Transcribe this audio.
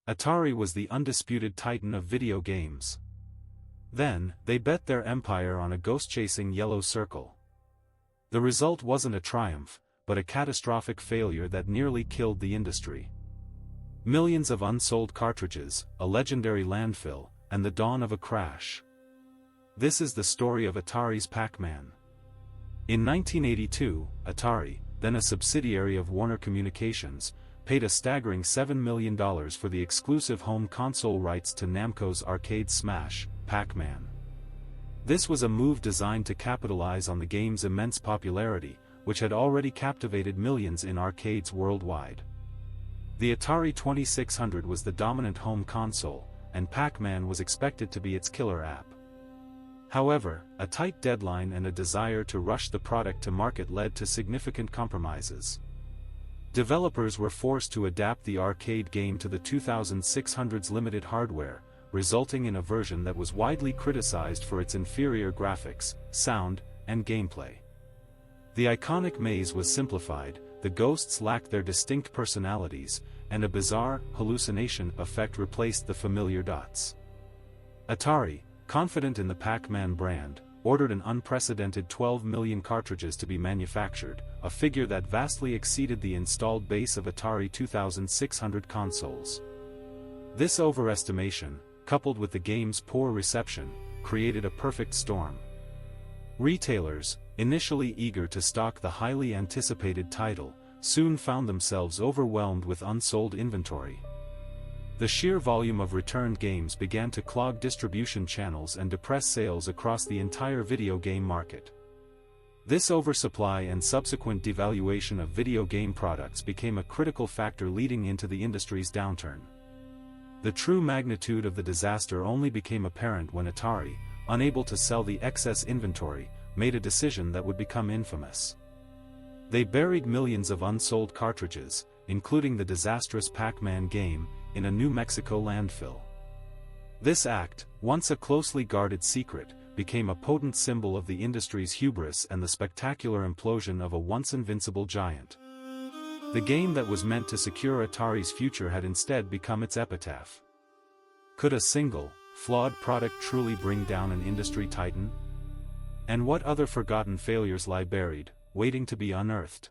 Atari was the undisputed titan of video games. Then, they bet their empire on a ghost-chasing yellow circle. The result wasn't a triumph, but a catastrophic failure that nearly killed the industry. Millions of unsold cartridges, a legendary landfill, and the dawn of a crash. This is the story of Atari's Pac-Man. In 1982, Atari, then a subsidiary of Warner Communications, paid a staggering $7 million for the exclusive home console rights to Namco's arcade smash, Pac-Man. This was a move designed to capitalize on the game's immense popularity, which had already captivated millions in arcades worldwide. The Atari 2600 was the dominant home console, and Pac-Man was expected to be its killer app. However, a tight deadline and a desire to rush the product to market led to significant compromises. Developers were forced to adapt the arcade game to the 2600's limited hardware, resulting in a version that was widely criticized for its inferior graphics, sound, and gameplay. The iconic maze was simplified, the ghosts lacked their distinct personalities, and a bizarre, hallucination effect replaced the familiar dots. Atari, confident in the Pac-Man brand, ordered an unprecedented 12 million cartridges to be manufactured, a figure that vastly exceeded the installed base of Atari 2600 consoles. This overestimation, coupled with the game's poor reception, created a perfect storm. Retailers, initially eager to stock the highly anticipated title, soon found themselves overwhelmed with unsold inventory. The sheer volume of returned games began to clog distribution channels and depress sales across the entire video game market. This oversupply and subsequent devaluation of video game products became a critical factor leading into the industry's downturn. The true magnitude of the disaster only became apparent when Atari, unable to sell the excess inventory, made a decision that would become infamous. They buried millions of unsold cartridges, including the disastrous Pac-Man game, in a New Mexico landfill. This act, once a closely guarded secret, became a potent symbol of the industry's hubris and the spectacular implosion of a once invincible giant. The game that was meant to secure Atari's future had instead become its epitaph. Could a single, flawed product truly bring down an industry titan? And what other forgotten failures lie buried, waiting to be unearthed?